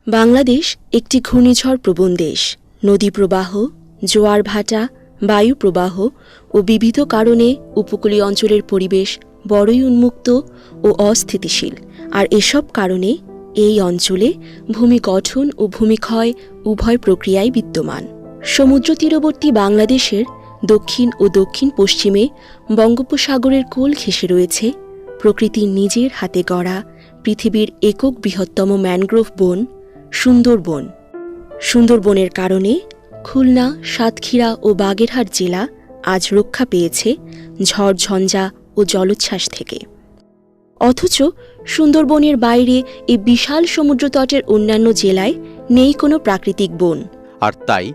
বাংলাদেশ একটি ঘূর্ণিঝড় প্রবণ দেশ। নদী প্রবাহ, জোয়ার ভাটা, বায়ু প্রবাহ ও বিবিধ কারণে উপকূলীয় অঞ্চলের পরিবেশ বড়ই উন্মুক্ত ও অস্থিতিশীল। আর এসব কারণে এই অঞ্চলে ভূমি গঠন ও ভূমিক্ষয় উভয় প্রক্রিয়ায় বিদ্যমান। সমুদ্র তীরবর্তী বাংলাদেশের দক্ষিণ ও দক্ষিণ পশ্চিমে বঙ্গোপসাগরের কোল ঘেঁষে রয়েছে প্রকৃতির নিজের হাতে গড়া পৃথিবীর একক বৃহত্তম ম্যানগ্রোভ বন সুন্দরবন। সুন্দরবনের কারণে খুলনা, সাতক্ষীরা ও বাগেরহাট জেলা আজ রক্ষা পেয়েছে ঝড়ঝঞ্ঝা ও জলোচ্ছ্বাস থেকে। অথচ সুন্দরবনের বাইরে এই বিশাল সমুদ্রতটের অন্যান্য জেলায় নেই কোনো প্রাকৃতিক বন। আর তাই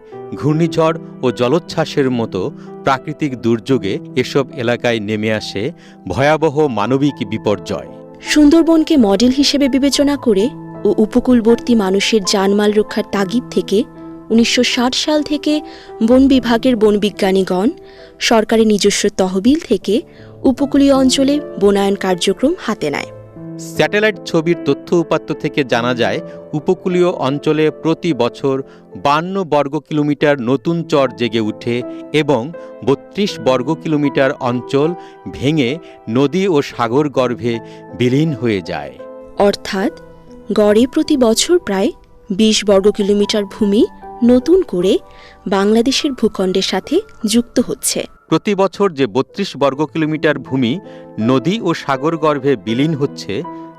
ঘূর্ণিঝড় ও জলোচ্ছ্বাসের মতো প্রাকৃতিক দুর্যোগে এসব এলাকায় নেমে আসে ভয়াবহ মানবিক বিপর্যয়। সুন্দরবনকে মডেল হিসেবে বিবেচনা করে ও উপকূলবর্তী মানুষের জানমাল রক্ষার তাগিদ থেকে ১৯৬০ সাল থেকে বন বিভাগের বনবিজ্ঞানীগণ সরকারের নিজস্ব তহবিল থেকে উপকূলীয় অঞ্চলে বনায়ন কার্যক্রম হাতে নেয়। স্যাটেলাইট ছবির তথ্য উপাত্ত থেকে জানা যায়, উপকূলীয় অঞ্চলে প্রতি বছর ৫২ বর্গ কিলোমিটার নতুন চর জেগে উঠে এবং ৩২ বর্গ কিলোমিটার অঞ্চল ভেঙে নদী ও সাগর গর্ভে বিলীন হয়ে যায়। অর্থাৎ গড়ে প্রতি বছর প্রায় ২০ বর্গ কিলোমিটার ভূমি নতুন করে বাংলাদেশের ভূখণ্ডের সাথে যুক্ত হচ্ছে। প্রতি বছর যে ৩২ বর্গ কিলোমিটার ভূমি নদী ও সাগর গর্ভে বিলীন হচ্ছে,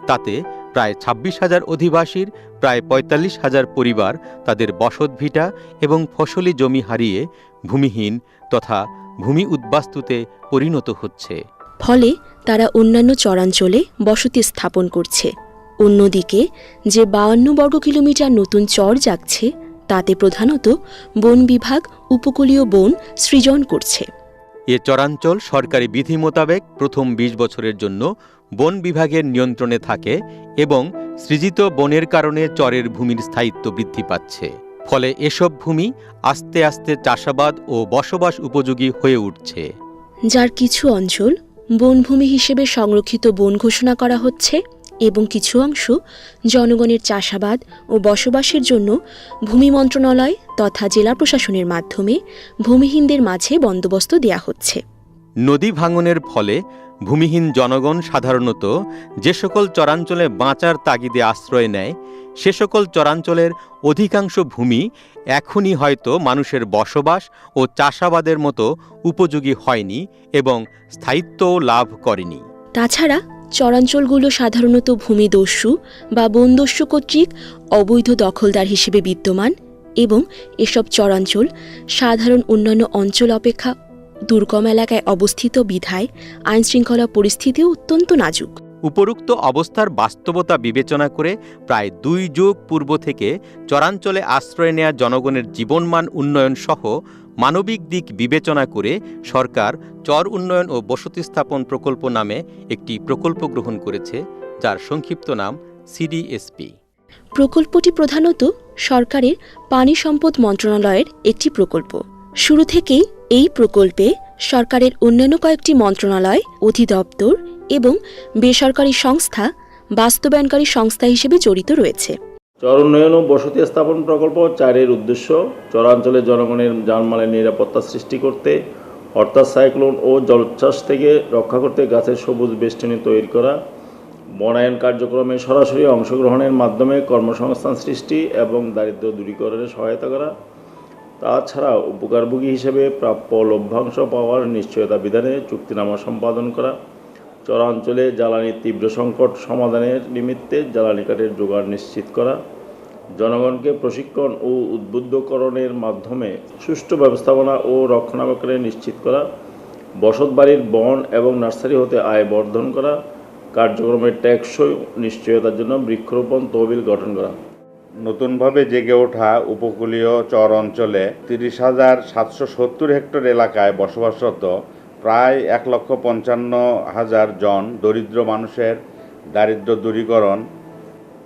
তাতে প্রায় ২৬,০০০ অধিবাসীর প্রায় ৪৫,০০০ পরিবার তাদের বসতভিটা এবং ফসলি জমি হারিয়ে ভূমিহীন তথা ভূমি উদ্বাস্তুতে পরিণত হচ্ছে। ফলে তারা অন্যান্য চরাঞ্চলে বসতি স্থাপন করছে। অন্যদিকে যে ৫২ বর্গ কিলোমিটার নতুন চর জাগছে, তাতে প্রধানত বন বিভাগ উপকূলীয় বন সৃজন করছে। এ চরাঞ্চল সরকারি বিধি মোতাবেক প্রথম ২০ বছরের জন্য বন বিভাগের নিয়ন্ত্রণে থাকে এবং সৃজিত বনের কারণে চরের ভূমির স্থায়িত্ব বৃদ্ধি পাচ্ছে। ফলে এসব ভূমি আস্তে আস্তে চাষাবাদ ও বসবাস উপযোগী হয়ে উঠছে। যার কিছু অঞ্চল বনভূমি হিসেবে সংরক্ষিত বন ঘোষণা করা হচ্ছে এবং কিছু অংশ জনগণের চাষাবাদ ও বসবাসের জন্য ভূমি মন্ত্রণালয় তথা জেলা প্রশাসনের মাধ্যমে ভূমিহীনদের মাঝে বন্দোবস্ত দেয়া হচ্ছে। নদী ভাঙনের ফলে ভূমিহীন জনগণ সাধারণত যে সকল চরাঞ্চলে বাঁচার তাগিদে আশ্রয় নেয়, সে সকল চরাঞ্চলের অধিকাংশ ভূমি এখনই হয়তো মানুষের বসবাস ও চাষাবাদের মতো উপযোগী হয়নি এবং স্থায়িত্বও লাভ করেনি। তাছাড়া চরাঞ্চলগুলো সাধারণত ভূমিদস্যু বা বনদস্যু কর্তৃক অবৈধ দখলদার হিসেবে বিদ্যমান এবং এসব চরাঞ্চল সাধারণ অন্যান্য অঞ্চল অপেক্ষা দুর্গম এলাকায় অবস্থিত বিধায় আইনশৃঙ্খলা পরিস্থিতিও অত্যন্ত নাজুক। উপরোক্ত অবস্থার বাস্তবতা বিবেচনা করে প্রায় ২ যুগ পূর্ব থেকে চরাঞ্চলে আশ্রয় নেয়া জনগণের জীবনমান উন্নয়ন সহ মানবিক দিক বিবেচনা করে সরকার চর উন্নয়ন ও বসতি স্থাপন প্রকল্প নামে একটি প্রকল্প গ্রহণ করেছে, যার সংক্ষিপ্ত নাম সিডিএসপি। প্রকল্পটি প্রধানত সরকারের পানি সম্পদ মন্ত্রণালয়ের একটি প্রকল্প। শুরু থেকেই এই প্রকল্পে সরকারের অন্যান্য কয়েকটি মন্ত্রণালয়, অধিদপ্তর এবং বেসরকারি সংস্থা বাস্তবায়নকারী সংস্থা হিসেবে জড়িত রয়েছে। চর উন্নয়ন ও বসতি স্থাপন প্রকল্প ৪-এর উদ্দেশ্য চরাঞ্চলের জনগণের জানমালের নিরাপত্তা সৃষ্টি করতে, অর্থাৎ সাইক্লোন ও জলোচ্ছ্বাস থেকে রক্ষা করতে গাছের সবুজ বেষ্টনী তৈরি করা, বনায়ন কার্যক্রমে সরাসরি অংশগ্রহণের মাধ্যমে কর্মসংস্থান সৃষ্টি এবং দারিদ্র্য দূরীকরণে সহায়তা করা, তাছাড়া উপকারভোগী হিসেবে প্রাপ্য লভ্যাংশ পাওয়ার নিশ্চয়তা বিধানে চুক্তিনামা সম্পাদন করা, চরাঞ্চলে জ্বালানির তীব্র সংকট সমাধানের নিমিত্তে জ্বালানি কাঠের জোগাড় নিশ্চিত করা, জনগণকে প্রশিক্ষণ ও উদ্বুদ্ধকরণের মাধ্যমে সুষ্ঠু ব্যবস্থাপনা ও রক্ষণাবেক্ষণ নিশ্চিত করা, বসতবাড়ির বন এবং নার্সারি হতে আয় বর্ধন করা, কার্যক্রমের টেকসই নিশ্চয়তার জন্য বৃক্ষরোপণ তহবিল গঠন করা। নতুনভাবে জেগে ওঠা উপকূলীয় চর অঞ্চলে ৩০,৭৭০ হেক্টর এলাকায় বসবাসরত প্রায় ১,৫৫,০০০ জন দরিদ্র মানুষের দারিদ্র্য দূরীকরণ,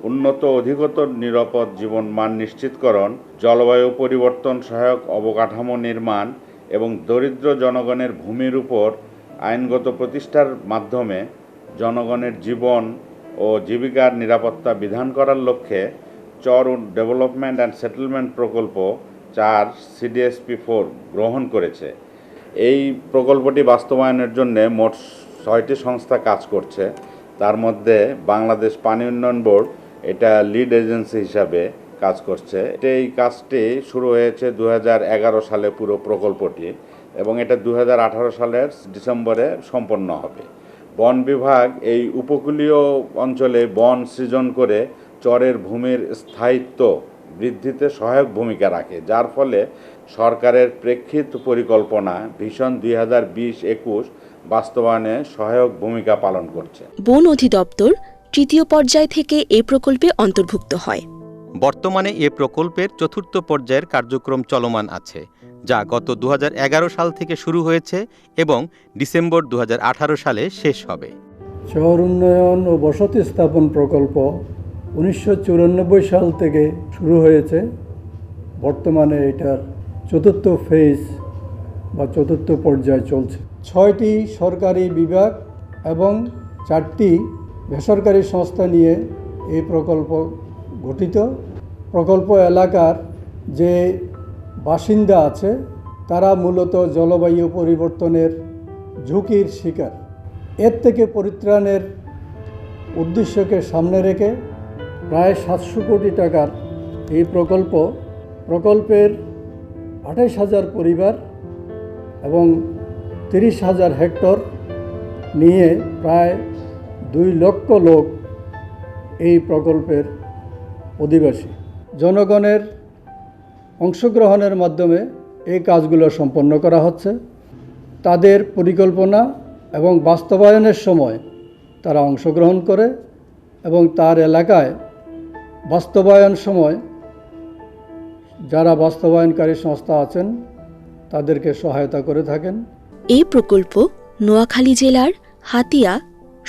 উন্নত অধিকতর নিরাপদ জীবনমান নিশ্চিতকরণ, জলবায়ু পরিবর্তন সহায়ক অবকাঠামো নির্মাণ এবং দরিদ্র জনগণের ভূমির উপর আইনগত প্রতিষ্ঠার মাধ্যমে জনগণের জীবন ও জীবিকার নিরাপত্তা বিধান করার লক্ষ্যে চর ডেভেলপমেন্ট অ্যান্ড সেটেলমেন্ট প্রকল্প 4 CDSP-4 গ্রহণ করেছে। এই প্রকল্পটি বাস্তবায়নের জন্য মোট 6টি সংস্থা কাজ করছে। তার মধ্যে বাংলাদেশ পানি উন্নয়ন বোর্ড এটা লিড এজেন্সি হিসাবে কাজ করছে। এই কাজটি শুরু হয়েছে 2011 সালে পুরো প্রকল্পটি, এবং এটা 2018 সালের ডিসেম্বরে সম্পন্ন হবে। বন বিভাগ এই উপকূলীয় অঞ্চলে বন সৃজন করে চরের ভূমির স্থায়িত্ব বৃদ্ধিতে সহায়ক ভূমিকা রাখে, যার ফলে সরকারের প্রেক্ষিত পরিকল্পনা ভিশন 2020-21 বাস্তবায়নে সহায়ক ভূমিকা পালন করছে। বন অধিদপ্তর তৃতীয় পর্যায় থেকে এই প্রকল্পে অন্তর্ভুক্ত হয়। বর্তমানে এ প্রকল্পের চতুর্থ পর্যায়ের কার্যক্রম চলমান আছে, যা গত 2011 সাল থেকে শুরু হয়েছে এবং ডিসেম্বর 2018 সালে শেষ হবে। শহর উন্নয়ন ও বসতি স্থাপন প্রকল্প 1994 সাল থেকে শুরু হয়েছে। বর্তমানে এটার চতুর্থ ফেজ বা চতুর্থ পর্যায় চলছে। 6টি সরকারি বিভাগ এবং 4টি বেসরকারি সংস্থা নিয়ে এই প্রকল্প গঠিত। প্রকল্প এলাকার যে বাসিন্দা আছে তারা মূলত জলবায়ু পরিবর্তনের ঝুঁকির শিকার। এর থেকে পরিত্রাণের উদ্দেশ্যকে সামনে রেখে প্রায় 700 কোটি টাকার এই প্রকল্পের 28,000 পরিবার এবং 30,000 হেক্টর নিয়ে প্রায় 2 লক্ষ লোক এই প্রকল্পের অধিবাসী। জনগণের অংশগ্রহণের মাধ্যমে এই কাজগুলো সম্পন্ন করা হচ্ছে। তাদের পরিকল্পনা এবং বাস্তবায়নের সময় তারা অংশগ্রহণ করে এবং তার এলাকায় বাস্তবায়ন সময় যারা বাস্তবায়নকারী সংস্থা আছেন তাদেরকে সহায়তা করে থাকেন। এই প্রকল্প নোয়াখালী জেলার হাতিয়া,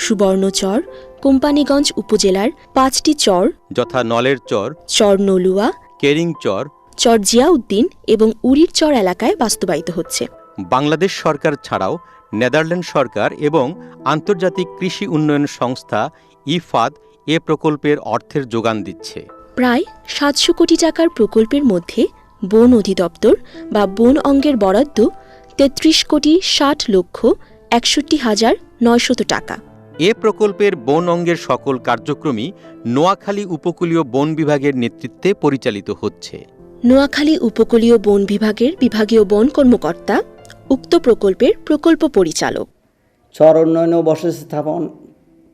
সুবর্ণচর, কোম্পানীগঞ্জ উপজেলার 5টি চর যথা নলের চর, চর নলুয়া, কেরিং চর, চর জিয়াউদ্দিন এবং উড়ির চর এলাকায় বাস্তবায়িত হচ্ছে। বাংলাদেশ সরকার ছাড়াও নেদারল্যান্ড সরকার এবং আন্তর্জাতিক কৃষি উন্নয়ন সংস্থা ইফাদ এ প্রকল্পের অর্থের যোগান দিচ্ছে। প্রায় 700 কোটি টাকার প্রকল্পের মধ্যে বন অধিদপ্তর বা বন অঙ্গের বরাদ্দ 33,60,61,900 টাকা। এ প্রকল্পের বন অঙ্গের সকল কার্যক্রমই নোয়াখালী উপকূলীয় বন বিভাগের নেতৃত্বে পরিচালিত হচ্ছে। নোয়াখালী উপকূলীয় বন বিভাগের বিভাগীয় বন কর্মকর্তা উক্ত প্রকল্পের প্রকল্প পরিচালক। চর উন্নয়ন ও বসতি স্থাপন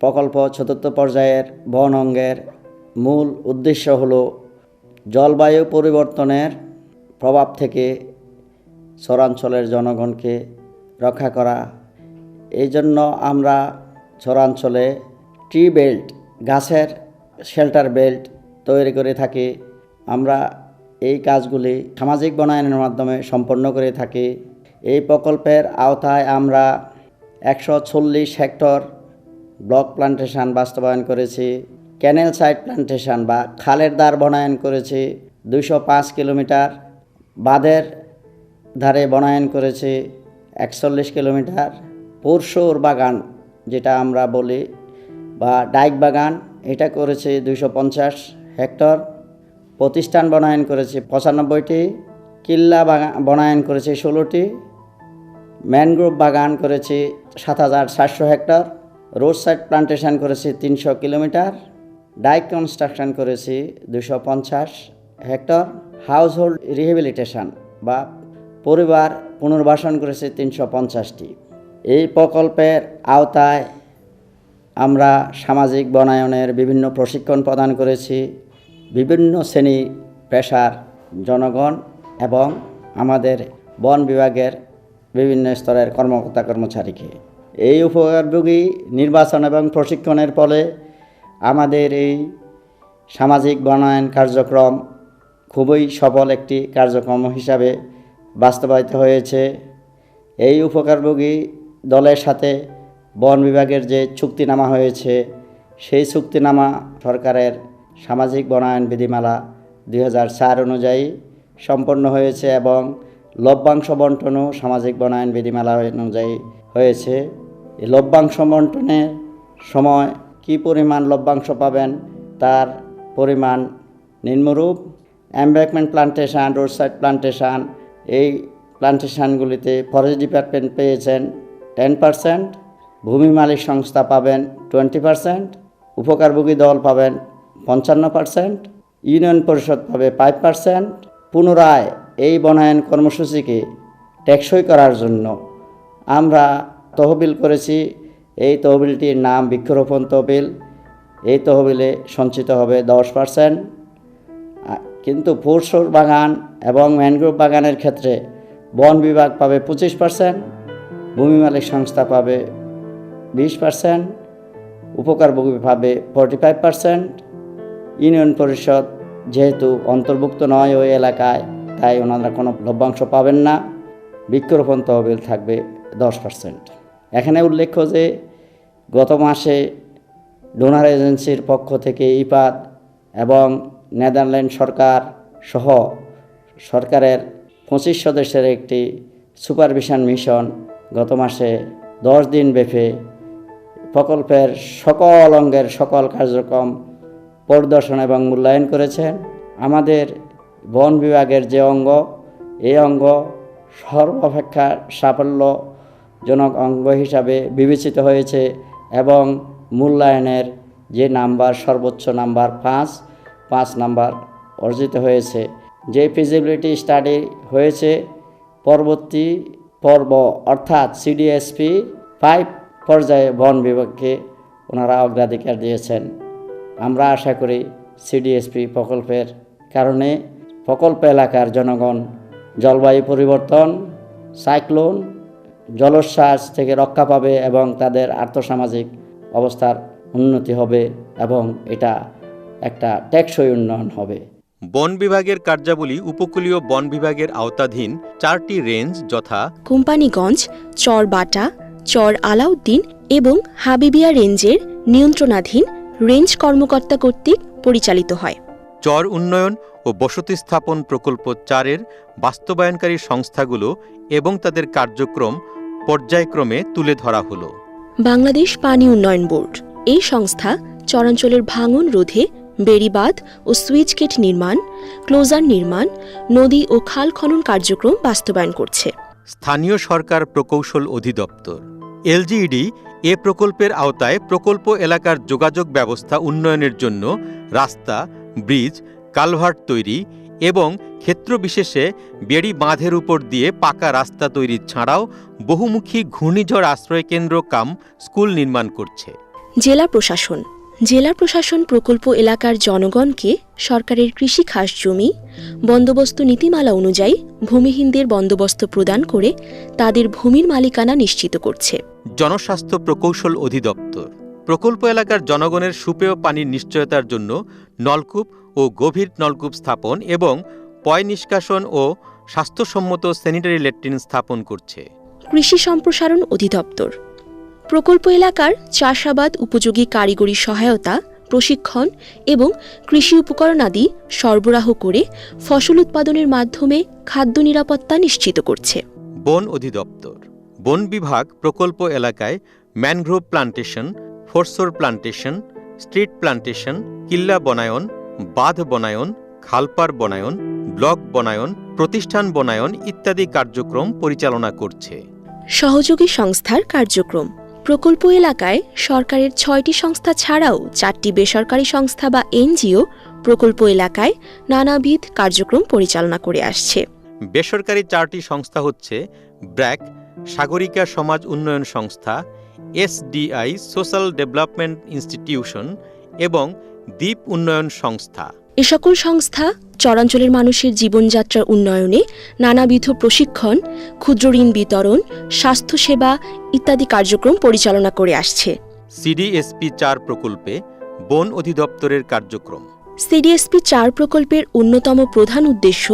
প্রকল্প চতুর্থ পর্যায়ের বন অঙ্গের মূল উদ্দেশ্য হল জলবায়ু পরিবর্তনের প্রভাব থেকে চরাঞ্চলের জনগণকে রক্ষা করা। এই জন্য আমরা চরাঞ্চলে ট্রি বেল্ট, গাছের শেল্টার বেল্ট তৈরি করে থাকি। আমরা এই কাজগুলি সামাজিক বনায়নের মাধ্যমে সম্পন্ন করে থাকি। এই প্রকল্পের আওতায় আমরা 140 হেক্টর ব্লক প্লান্টেশন বাস্তবায়ন করেছি। ক্যানেল সাইড প্লান্টেশন বা খালের দ্বার বনায়ন করেছি 205 কিলোমিটার। বাঁধের ধারে বনায়ন করেছি 41 কিলোমিটার। পরশুর বাগান যেটা আমরা বলি বা ডাইক বাগান, এটা করেছি 250 হেক্টর। প্রতিষ্ঠান বনায়ন করেছি 95টি। কিল্লা বাগান বনায়ন করেছি 16টি। ম্যানগ্রোভ বাগান করেছি 7,400 হেক্টর। রোড সাইড প্লান্টেশন করেছি 300 কিলোমিটার। ডাইক কনস্ট্রাকশন করেছি 250 হেক্টর। হাউস হোল্ড রিহেবিলিটেশন বা পরিবার পুনর্বাসন করেছি 350টি। এই প্রকল্পের আওতায় আমরা সামাজিক বনায়নের বিভিন্ন প্রশিক্ষণ প্রদান করেছি বিভিন্ন শ্রেণী পেশার জনগণ এবং আমাদের বন বিভাগের বিভিন্ন স্তরের কর্মকর্তা কর্মচারীকে। এই উপকারভোগী নির্বাচন এবং প্রশিক্ষণের ফলে আমাদের এই সামাজিক বনায়ন কার্যক্রম খুবই সফল একটি কার্যক্রম হিসাবে বাস্তবায়িত হয়েছে। এই উপকারভোগী দলের সাথে বন বিভাগের যে চুক্তিনামা হয়েছে সেই চুক্তিনামা সরকারের সামাজিক বনায়ন বিধিমালা 2004 অনুযায়ী সম্পন্ন হয়েছে এবং লভ্যাংশ বণ্টনও সামাজিক বনায়ন বিধিমালা অনুযায়ী হয়েছে। এই লভ্যাংশ বণ্টনের সময় কী পরিমাণ লভ্যাংশ পাবেন তার পরিমাণ নিম্নরূপ: embankment plantation, road side plantation. এই প্লান্টেশনগুলিতে ফরেস্ট ডিপার্টমেন্ট পেয়েছেন 10%, ভূমি মালিক সংস্থা পাবেন 20%, উপকারভোগী দল পাবেন 55%, ইউনিয়ন পরিষদ পাবে 5%। পুনরায় এই বনায়ন কর্মসূচিকে টেকসই করার জন্য আমরা তহবিল করেছি। এই তহবিলটির নাম বৃক্ষরোপণ তহবিল। এই তহবিলে সঞ্চিত হবে 10%, কিন্তু ফোরশোর বাগান এবং ম্যানগ্রোভ বাগানের ক্ষেত্রে বন বিভাগ পাবে 25%, ভূমি মালিক সংস্থা পাবে 20%, উপকারভোগী পাবে 45%। ইউনিয়ন পরিষদ যেহেতু অন্তর্ভুক্ত নয় ওই এলাকায়, তাই ওনারা কোনো লভ্যাংশ পাবেন না। বৃক্ষরোপণ তহবিল থাকবে 10%। এখানে উল্লেখ্য যে গত মাসে ডোনার এজেন্সির পক্ষ থেকে ইপাদ এবং নেদারল্যান্ড সরকার সহ সরকারের 25 সদস্যের একটি সুপারভিশন মিশন গত মাসে 10 দিন ব্যাপী প্রকল্পের সকল অঙ্গের সকল কার্যক্রম পরিদর্শন এবং মূল্যায়ন করেছেন। আমাদের বন বিভাগের যে অঙ্গ, এই অঙ্গ সর্বাপেক্ষা সাফল্যজনক অঙ্গ হিসাবে বিবেচিত হয়েছে এবং মূল্যায়নের যে নাম্বার সর্বোচ্চ নাম্বার 5 নাম্বার অর্জিত হয়েছে। যে ফিজিবিলিটি স্টাডি হয়েছে পরবর্তী পর্ব অর্থাৎ সিডিএসপি 5 পর্যায়ে বন বিভাগকে ওনারা অগ্রাধিকার দিয়েছেন। আমরা আশা করি সিডিএসপি প্রকল্পের কারণে প্রকল্প এলাকার জনগণ জলবায়ু পরিবর্তন, সাইক্লোন, জলোচ্ছ্বাস থেকে রক্ষা পাবে এবং তাদের আর্থসামাজিক অবস্থার উন্নতি হবে এবং এটা একটা টেকসই উন্নয়ন হবে। বন বিভাগের কার্যাবলী উপকূলীয় বন বিভাগের আওতাধীন 4টি রেঞ্জ যথা কোম্পানিগঞ্জ, চর বাটা, চর আলাউদ্দিন এবং হাবিবিয়া রেঞ্জের নিয়ন্ত্রণাধীন রেঞ্জ কর্মকর্তা কর্তৃক পরিচালিত হয়। চর উন্নয়ন ও বসতি স্থাপন প্রকল্প 4-এর বাস্তবায়নকারী সংস্থাগুলো এবং তাদের কার্যক্রম পর্যায়ক্রমে তুলে ধরা হলো। বাংলাদেশ পানি উন্নয়ন বোর্ড এই সংস্থা চরাঞ্চলের ভাঙন রোধে বেড়িবাঁধ ও সুইচ গেট নির্মাণ, ক্লোজার নির্মাণ, নদী ও খাল খনন কার্যক্রম বাস্তবায়ন করছে। স্থানীয় সরকার প্রকৌশল অধিদপ্তর এলজিইডি এ প্রকল্পের আওতায় প্রকল্প এলাকার যোগাযোগ ব্যবস্থা উন্নয়নের জন্য রাস্তা, ব্রিজ, কালভার্ট তৈরি এবং ক্ষেত্রবিশেষে বেড়ি বাঁধের উপর দিয়ে পাকা রাস্তা তৈরি ছাড়াও বহুমুখী ঘূর্ণিঝড় আশ্রয়কেন্দ্র কাম স্কুল নির্মাণ করছে। জেলা প্রশাসন প্রকল্প এলাকার জনগণকে সরকারের কৃষি খাস জমি বন্দোবস্ত নীতিমালা অনুযায়ী ভূমিহীনদের বন্দোবস্ত প্রদান করে তাদের ভূমির মালিকানা নিশ্চিত করছে। জনস্বাস্থ্য প্রকৌশল অধিদপ্তর প্রকল্প এলাকার জনগণের সুপেয় পানির নিশ্চয়তার জন্য নলকূপ ও গভীর নলকূপ স্থাপন এবং পয় নিষ্কাশন ও স্বাস্থ্যসম্মত স্যানিটারি ল্যাট্রিন স্থাপন করছে। কৃষি সম্প্রসারণ অধিদপ্তর প্রকল্প এলাকার চাষাবাদ উপযোগী কারিগরি সহায়তা, প্রশিক্ষণ এবং কৃষি উপকরণ আদি সরবরাহ করে ফসল উৎপাদনের মাধ্যমে খাদ্য নিরাপত্তা নিশ্চিত করছে। বন অধিদপ্তর বন বিভাগ প্রকল্প এলাকায় mangrove plantation, foreshore plantation, street plantation, কিল্লা বনায়ন, বাঁধ বনায়ন, খালপার বনায়ন, ব্লক বনায়ন, প্রতিষ্ঠান বনায়ন ইত্যাদি কার্যক্রম পরিচালনা করছে। সহযোগী সংস্থার কার্যক্রম প্রকল্প এলাকায় সরকারের 6টি সংস্থা ছাড়াও 4টি বেসরকারি সংস্থা বা এনজিও প্রকল্প এলাকায় নানাবিধ কার্যক্রম পরিচালনা করে আসছে। বেসরকারি 4টি সংস্থা হচ্ছে ব্র্যাক সাগরিকা সমাজ উন্নয়ন সংস্থা, এসডিআই সোশ্যাল ডেভেলপমেন্ট ইনস্টিটিউশন এবং দ্বীপ উন্নয়ন সংস্থা। এ সকল সংস্থা চরাঞ্চলের মানুষের জীবনযাত্রার উন্নয়নে নানাবিধ প্রশিক্ষণ, ক্ষুদ্র ঋণ বিতরণ, স্বাস্থ্যসেবা ইত্যাদি কার্যক্রম পরিচালনা করে আসছে। সিডিএসপি 4 প্রকল্পে বন অধিদপ্তরের কার্যক্রম সিডিএসপি 4 প্রকল্পের অন্যতম প্রধান উদ্দেশ্য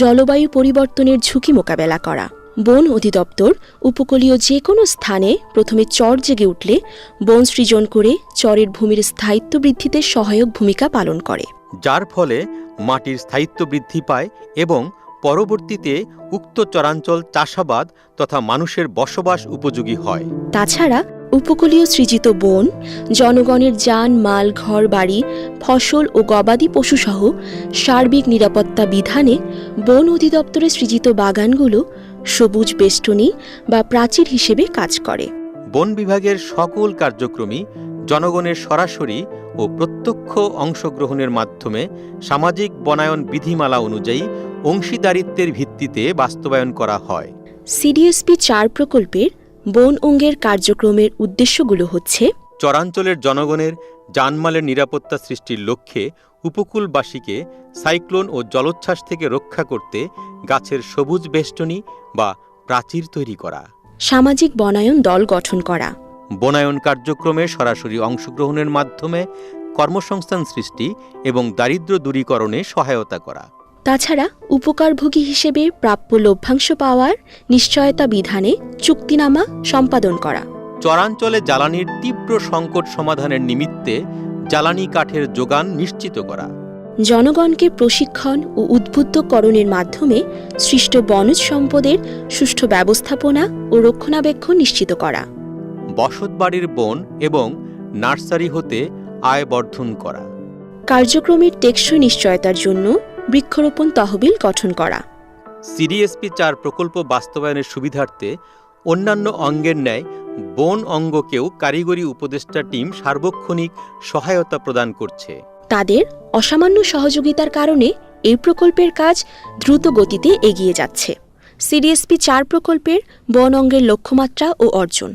জলবায়ু পরিবর্তনের ঝুঁকি মোকাবেলা করা। বন অধিদপ্তর উপকূলীয় যে কোনো স্থানে প্রথমে চর জেগে উঠলে বন সৃজন করে চরের ভূমির স্থায়িত্ব বৃদ্ধিতে সহায়ক ভূমিকা পালন করে, যার ফলে মাটির স্থায়িত্ব বৃদ্ধি পায় এবং পরবর্তীতে উক্ত চরাঞ্চল চাষাবাদ তথা মানুষের বসবাস উপযোগী হয়। তাছাড়া উপকূলীয় সৃজিত বন, জনগণের যান, মাল, ঘর বাড়ি, ফসল ও গবাদি পশুসহ সার্বিক নিরাপত্তা বিধানে বন অধিদপ্তরে সৃজিত বাগানগুলো সবুজ বেষ্টনী বা প্রাচীর হিসেবে কাজ করে। বন বিভাগের সকল কার্যক্রমই জনগণের সরাসরি ও প্রত্যক্ষ অংশগ্রহণের মাধ্যমে সামাজিক বনায়ন বিধিমালা অনুযায়ী অংশীদারিত্বের ভিত্তিতে বাস্তবায়ন করা হয়। সিডিএসপি ৪ প্রকল্পের বন অঙ্গের কার্যক্রমের উদ্দেশ্যগুলো হচ্ছে: চরাঞ্চলের জনগণের জানমালের নিরাপত্তা সৃষ্টির লক্ষ্যে উপকূলবাসীকে সাইক্লোন ও জলোচ্ছ্বাস থেকে রক্ষা করতে গাছের সবুজ বেষ্টনী বা প্রাচীর তৈরি করা, সামাজিক বনায়ন দল গঠন করা, বনায়ন কার্যক্রমে সরাসরি অংশগ্রহণের মাধ্যমে কর্মসংস্থান সৃষ্টি এবং দারিদ্র্য দূরীকরণে সহায়তা করা। তাছাড়া উপকারভোগী হিসেবে প্রাপ্য লভ্যাংশ পাওয়ার নিশ্চয়তা বিধানে চুক্তিনামা সম্পাদন করা, চরাঞ্চলে জ্বালানির তীব্র সংকট সমাধানের নিমিত্তে জ্বালানি কাঠের যোগান নিশ্চিত করা, জনগণকে প্রশিক্ষণ ও উদ্বুদ্ধকরণের মাধ্যমে সৃষ্ট বনজ সম্পদের সুষ্ঠু ব্যবস্থাপনা ও রক্ষণাবেক্ষণ নিশ্চিত করা, বসতবাড়ির বন এবং নার্সারি হতে আয় বর্ধন করা, কার্যক্রমের টেকসই নিশ্চয়তার জন্য বৃক্ষরোপণ তহবিল গঠন করা। সিডিএসপি ৪ প্রকল্প বাস্তবায়নের সুবিধার্থে অন্যান্য অঙ্গের ন্যায় বন অঙ্গকেও কারিগরি উপদেষ্টা টিম সার্বক্ষণিক সহায়তা প্রদান করছে। তাদের অসামান্য সহযোগিতার কারণে এই প্রকল্পের কাজ দ্রুত গতিতে এগিয়ে যাচ্ছে। সিডিএসপি ৪ প্রকল্পের বন অঙ্গের লক্ষ্যমাত্রা ও অর্জন।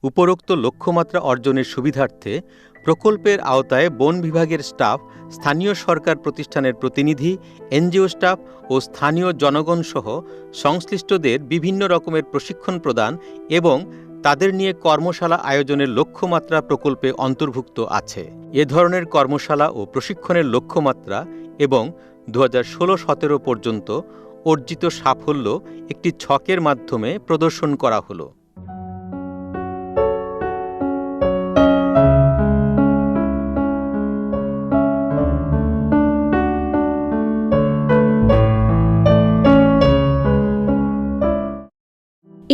উপরোক্ত লক্ষ্যমাত্রা অর্জনের সুবিধার্থে প্রকল্পের আওতায় বন বিভাগের স্টাফ, স্থানীয় সরকার প্রতিষ্ঠানের প্রতিনিধি, এনজিও স্টাফ ও স্থানীয় জনগণসহ সংশ্লিষ্টদের বিভিন্ন রকমের প্রশিক্ষণ প্রদান এবং তাদের নিয়ে কর্মশালা আয়োজনের লক্ষ্যমাত্রা প্রকল্পে অন্তর্ভুক্ত আছে। এ ধরনের কর্মশালা ও প্রশিক্ষণের লক্ষ্যমাত্রা এবং 2016-17 পর্যন্ত অর্জিত সাফল্য একটি ছকের মাধ্যমে প্রদর্শন করা হলো।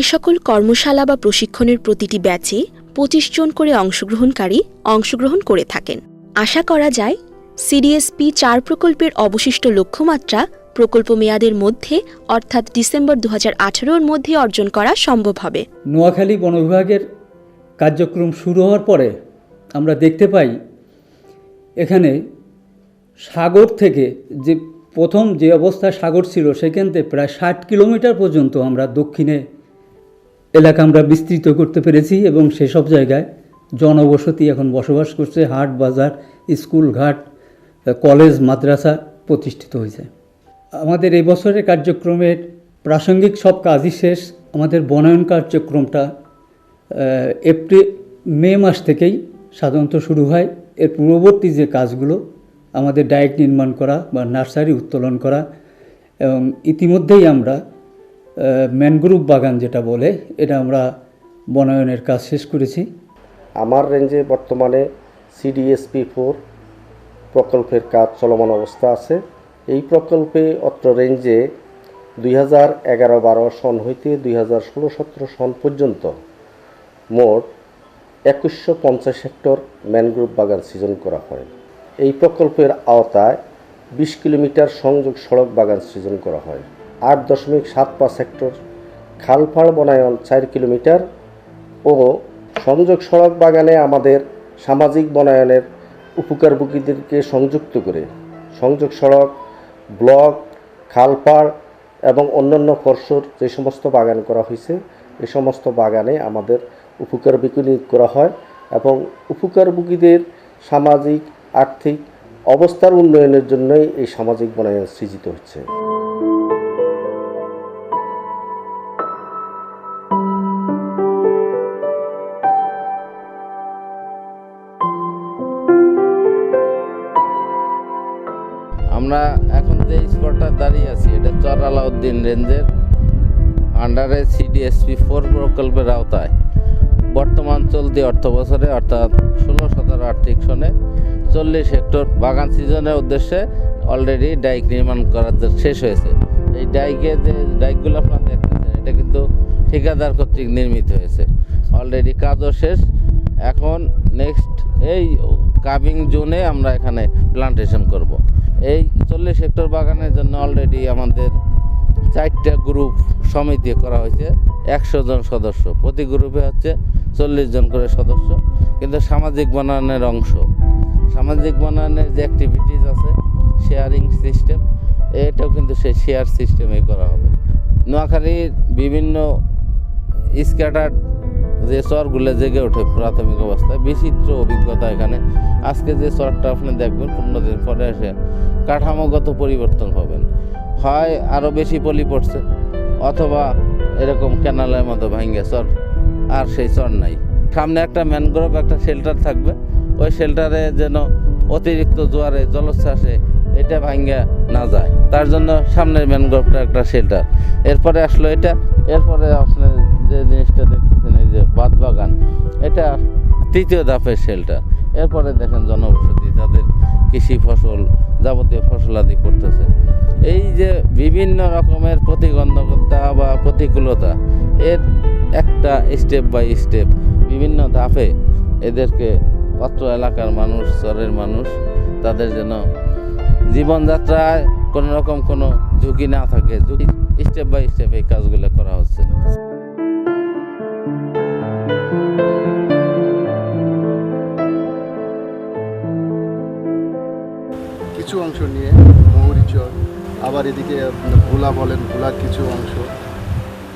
এ সকল কর্মশালা বা প্রশিক্ষণের প্রতিটি ব্যাচে 25 জন করে অংশগ্রহণ করে থাকেন। আশা করা যায় সিডিএসপি ৪ প্রকল্পের অবশিষ্ট লক্ষ্যমাত্রা প্রকল্প মেয়াদের মধ্যে অর্থাৎ ডিসেম্বর 2018-র মধ্যে অর্জন করা সম্ভব হবে। নোয়াখালী বন বিভাগের কার্যক্রম শুরু হওয়ার পরে আমরা দেখতে পাই এখানে সাগর থেকে যে প্রথম যে অবস্থায় সাগর ছিল সেখান থেকে প্রায় 60 কিলোমিটার পর্যন্ত আমরা দক্ষিণে এলাকা আমরা বিস্তৃত করতে পেরেছি এবং সেসব জায়গায় জনবসতি এখন বসবাস করছে। হাট বাজার, স্কুল ঘাট, কলেজ, মাদ্রাসা প্রতিষ্ঠিত হয়েছে। আমাদের এই বছরের কার্যক্রমের প্রাসঙ্গিক সব কাজই শেষ। আমাদের বনায়ন কার্যক্রমটা মে মাস থেকেই সাধারণত শুরু হয়। এর পূর্ববর্তী যে কাজগুলো আমাদের ডায়েট নির্মাণ করা বা নার্সারি উত্তোলন করা, এবং ইতিমধ্যেই আমরা ম্যানগ্রোভ বাগান যেটা বলে এটা আমরা বনায়নের কাজ শেষ করেছি। আমার রেঞ্জে বর্তমানে সিডিএসপি 4 প্রকল্পের কাজ চলমান অবস্থা আছে। এই প্রকল্পে অত্র রেঞ্জে 2011-12 সন হইতে 2016-17 সন পর্যন্ত মোট 2150 হেক্টর ম্যানগ্রোভ বাগান সৃজন করা হয়। এই প্রকল্পের আওতায় 20 কিলোমিটার সংযোগ সড়ক বাগান সৃজন করা হয়। 8.75 হেক্টর খালপাড় বনায়ন 4 কিলোমিটার ও সংযোগ সড়ক বাগানে আমাদের সামাজিক বনায়নের উপকারভোগীদেরকে সংযুক্ত করে সংযোগ সড়ক, ব্লক, খালপাড় এবং অন্যান্য ফরসর যে সমস্ত বাগান করা হয়েছে এই সমস্ত বাগানে আমাদের উপকারভোগী করা হয় এবং উপকারভোগীদের সামাজিক আর্থিক অবস্থার উন্নয়নের জন্যই এই সামাজিক বনায়ন সৃজিত হচ্ছে। আমরা এখন যে স্পটটা দাঁড়িয়ে আছি এটা চর আলাউদ্দিন রেঞ্জের আন্ডারে সিডিএসপি 4 প্রকল্পের আওতায় বর্তমান চলতি অর্থ বছরে অর্থাৎ 16-17 আর্থিক সনে 40 হেক্টর বাগান সিজনের উদ্দেশ্যে অলরেডি ডাইক নির্মাণ করার শেষ হয়েছে। এই ডাইকগুলো আপনারা দেখতেছেন, এটা কিন্তু ঠিকাদার কর্তৃক নির্মিত হয়েছে। অলরেডি কাজও শেষ। এখন নেক্সট এই কাবিং জোনে আমরা এখানে প্লান্টেশন করব। এই 40 হেক্টর বাগানের জন্য অলরেডি আমাদের 4টা গ্রুপ সমিতি করা হয়েছে, 100 জন সদস্য, প্রতি গ্রুপে হচ্ছে 40 জন করে সদস্য। কিন্তু সামাজিক বনায়নের অংশ, সামাজিক বনায়নের যে অ্যাক্টিভিটিস আছে, শেয়ারিং সিস্টেম, এটাও কিন্তু সেই শেয়ার সিস্টেমেই করা হবে। নোয়াখালীর বিভিন্ন স্ক্যাটার্ড যে চরগুলো জেগে ওঠে প্রাথমিক অবস্থায়, বিচিত্র অভিজ্ঞতা এখানে। আজকে যে চরটা আপনি দেখবেন 15 দিন পরে এসে কাঠামোগত পরিবর্তন পাবেন, হয় আরও বেশি পলি পড়ছে, অথবা এরকম ক্যানালের মতো ভাঙ্গে চর, আর সেই চর নাই। সামনে একটা ম্যানগ্রোভ, একটা শেল্টার থাকবে, ওই শেল্টারে যেন অতিরিক্ত জোয়ারে জলোচ্ছ্বাসে এটা ভাঙ্গা না যায়, তার জন্য সামনের ম্যানগ্রোভটা একটা শেল্টার। এরপরে আসলো এটা, এরপরে আপনি যে জিনিসটা দেখতেছেন এই যে বাঁধবাগান, এটা 3য় ধাপের শেল্টার। এরপরে দেখেন জনবসতি, তাদের কৃষি ফসল, যাবতীয় ফসলাদি করতেছে। এই যে বিভিন্ন রকমের প্রতিবন্ধকতা বা প্রতিকূলতা, এর একটা স্টেপ বাই স্টেপ বিভিন্ন ধাপে এদেরকে অত্র এলাকার মানুষ, চরের মানুষ, তাদের যেন জীবনযাত্রায় কোনো রকম কোনো ঝুঁকি না থাকে, স্টেপ বাই স্টেপ এই কাজগুলো করা হচ্ছে। কিছু অংশ নিয়ে মহুরিচর, আবার এদিকে ভোলা বলেন, ভোলার কিছু অংশ,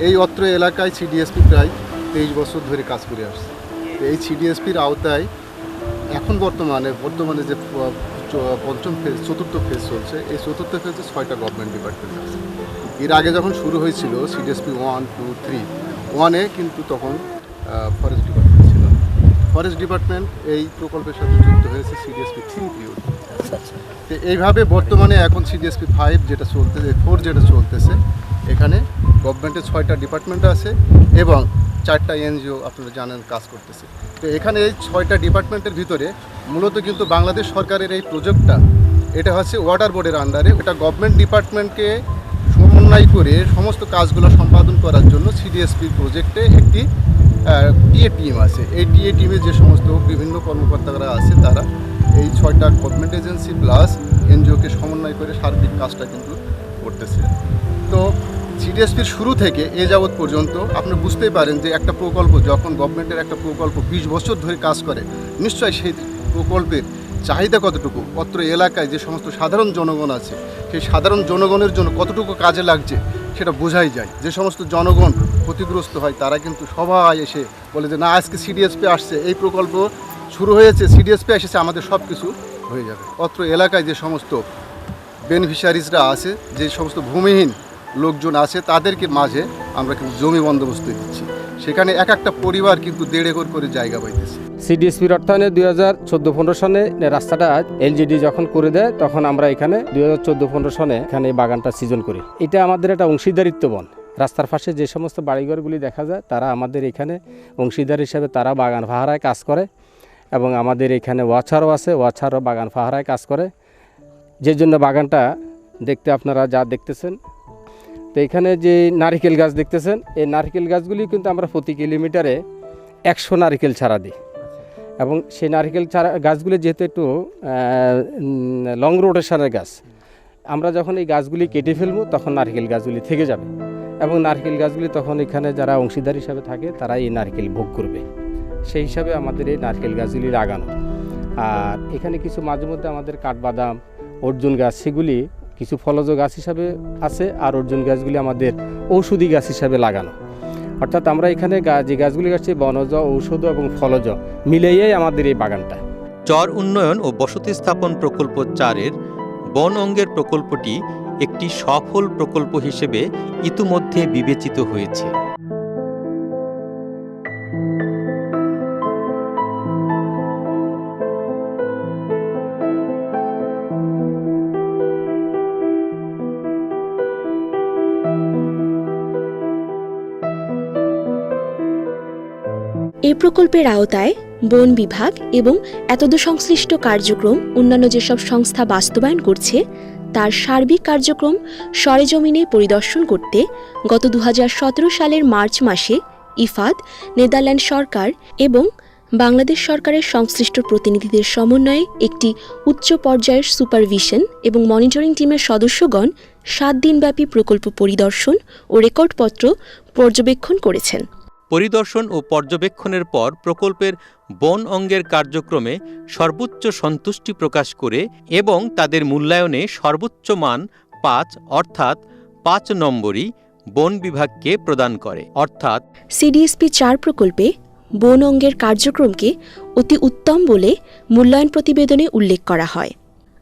এই অত্র এলাকায় সিডিএসপি প্রায় 23 বছর ধরে কাজ করে আসছে। এই সিডিএসপির আওতায় এখন বর্তমানে যে পঞ্চম ফেজ, 4র্থ ফেজ চলছে, এই 4র্থ ফেজে 6টা গভর্নমেন্ট ডিপার্টমেন্ট আছে। এর আগে যখন শুরু হয়েছিল সিডিএসপি 1, 2, 3, 1-এ কিন্তু তখন ফরেস্ট ডিপার্টমেন্ট ছিল। ফরেস্ট ডিপার্টমেন্ট এই প্রকল্পের সাথে যুক্ত হয়েছে সিডিএসপি 3 পিরিয়ড। তো এইভাবে বর্তমানে এখন সিডিএসপি 5 যেটা চলতেছে, 4 যেটা চলতেছে, এখানে গভর্নমেন্টের 6টা ডিপার্টমেন্ট আছে এবং 4টা এনজিও আপনারা জানেন কাজ করতেছে। তো এখানে এই 6টা ডিপার্টমেন্টের ভিতরে মূলত কিন্তু বাংলাদেশ সরকারের এই প্রজেক্টটা, এটা হচ্ছে ওয়াটার বোর্ডের আন্ডারে। এটা গভর্নমেন্ট ডিপার্টমেন্টকে সমন্বয় করে সমস্ত কাজগুলো সম্পাদন করার জন্য সিডিএসপি প্রজেক্টে একটি টিএ টিম আছে। এই টিএ টিমে যে সমস্ত বিভিন্ন কর্মকর্তারা আছে, তারা এই 6টা গভর্নমেন্ট এজেন্সি প্লাস এনজিওকে সমন্বয় করে সার্বিক কাজটা কিন্তু করতেছে। তো সিডিএসপির শুরু থেকে এ যাবৎ পর্যন্ত আপনি বুঝতেই পারেন যে একটা প্রকল্প, যখন গভর্নমেন্টের একটা প্রকল্প 20 বছর ধরে কাজ করে, নিশ্চয়ই সেই প্রকল্পের চাহিদা কতটুকু, অত্র এলাকায় যে সমস্ত সাধারণ জনগণ আছে, সেই সাধারণ জনগণের জন্য কতটুকু কাজে লাগছে সেটা বোঝাই যায়। যে সমস্ত জনগণ ক্ষতিগ্রস্ত হয়, তারা কিন্তু সবাই এসে বলে যে না, আজকে সিডিএসপি আসছে, এই প্রকল্প শুরু হয়েছে, সিডিএসপি এসেছে, আমাদের সব কিছু হয়ে যাবে। অত্র এলাকায় যে সমস্ত বেনিফিশিয়ারিজরা আছে, যে সমস্ত ভূমিহীন লোকজন আছে, তাদেরকে মাঝে আমরা কিন্তু জমি বন্দোবস্ত দিচ্ছি। সেখানে এক একটা পরিবার কিন্তু 1.5 একর করে জায়গা পাইতেছে। সিডিএসপির অর্থায়নে 2014-15 সনে রাস্তাটা এলজিডি যখন করে দেয়, তখন আমরা এখানে 2014-15 সনে এখানে এই বাগানটা সৃজন করি। এটা আমাদের একটা অংশীদারিত্ব বন। রাস্তার পাশে যে সমস্ত বাড়িঘরগুলি দেখা যায়, তারা আমাদের এখানে অংশীদার হিসাবে তারা বাগান পাহারায় কাজ করে, এবং আমাদের এখানে ওয়াচারও আছে, ওয়াচারও বাগান পাহারায় কাজ করে, যে জন্য বাগানটা দেখতে আপনারা যা দেখতেছেন। তো এখানে যে নারিকেল গাছ দেখতেছেন, এই নারিকেল গাছগুলি কিন্তু আমরা প্রতি কিলোমিটারে 100 নারিকেল চারা দিই, এবং সেই নারিকেল চারা গাছগুলি যেহেতু একটু লং রোটেশনের গাছ, আমরা যখন এই গাছগুলি কেটে ফেলবো তখন নারকেল গাছগুলি থেকে যাবে, এবং নারকেল গাছগুলি তখন এখানে যারা অংশীদার হিসাবে থাকে তারা এই নারকেল ভোগ করবে। সেই হিসাবে আমাদের এই নারকেল গাছগুলি লাগানো। আর এখানে কিছু মাঝে মধ্যে আমাদের কাঠবাদাম, অর্জুন গাছ, সেগুলি কিছু ফলজ গাছ হিসাবে আছে, আর অর্জুন গাছগুলি আমাদের ঔষধি গাছ হিসাবে লাগানো। অর্থাৎ আমরা এখানে যে গাছগুলি গাছছি বনজ, ঔষধ এবং ফলজ মিলিয়েই আমাদের এই বাগানটা। চর উন্নয়ন ও বসতি স্থাপন প্রকল্প 4-এর বন অঙ্গের প্রকল্পটি একটি সফল প্রকল্প হিসেবে ইতিমধ্যে বিবেচিত হয়েছে। এই প্রকল্পের আওতায় বন বিভাগ এবং এতদ সংশ্লিষ্ট কার্যক্রম অন্যান্য যেসব সংস্থা বাস্তবায়ন করছে তার সার্বিক কার্যক্রম সরেজমিনে পরিদর্শন করতে গত 2017 সালের মার্চ মাসে ইফাদ, নেদারল্যান্ড সরকার এবং বাংলাদেশ সরকারের সংশ্লিষ্ট প্রতিনিধিদের সমন্বয়ে একটি উচ্চ পর্যায়ের সুপারভিশন এবং মনিটরিং টিমের সদস্যগণ 7 দিনব্যাপী প্রকল্প পরিদর্শন ও রেকর্ডপত্র পর্যবেক্ষণ করেছেন। পরিদর্শন ও পর্যবেক্ষণের পর প্রকল্পের বন অঙ্গের কার্যক্রমে সর্বোচ্চ সন্তুষ্টি প্রকাশ করে এবং তাদের মূল্যায়নে সর্বোচ্চ মান 5 অর্থাৎ 5 নম্বরই বন বিভাগকে প্রদান করে। অর্থাৎ সিডিএসপি 4 প্রকল্পে বন অঙ্গের কার্যক্রমকে অতি উত্তম বলে মূল্যায়ন প্রতিবেদনে উল্লেখ করা হয়।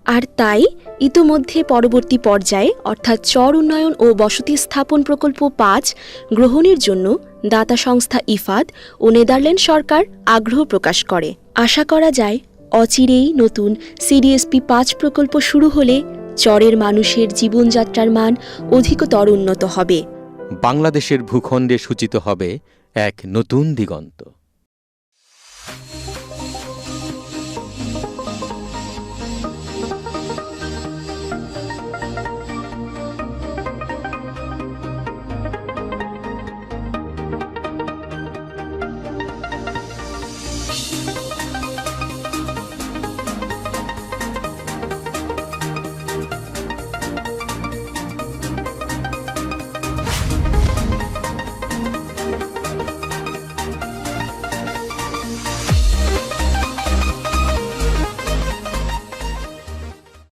আর তাই ইতোমধ্যে পরবর্তী পর্যায়ে অর্থাৎ চর উন্নয়ন ও বসতি স্থাপন প্রকল্প 5 গ্রহণের জন্য দাতা সংস্থা ইফাদ ও নেদারল্যান্ড সরকার আগ্রহ প্রকাশ করে। আশা করা যায় অচিরেই নতুন সিডিএসপি 5 প্রকল্প শুরু হলে চরের মানুষের জীবনযাত্রার মান অধিকতর উন্নত হবে। বাংলাদেশের ভূখণ্ডে সূচিত হবে এক নতুন দিগন্ত।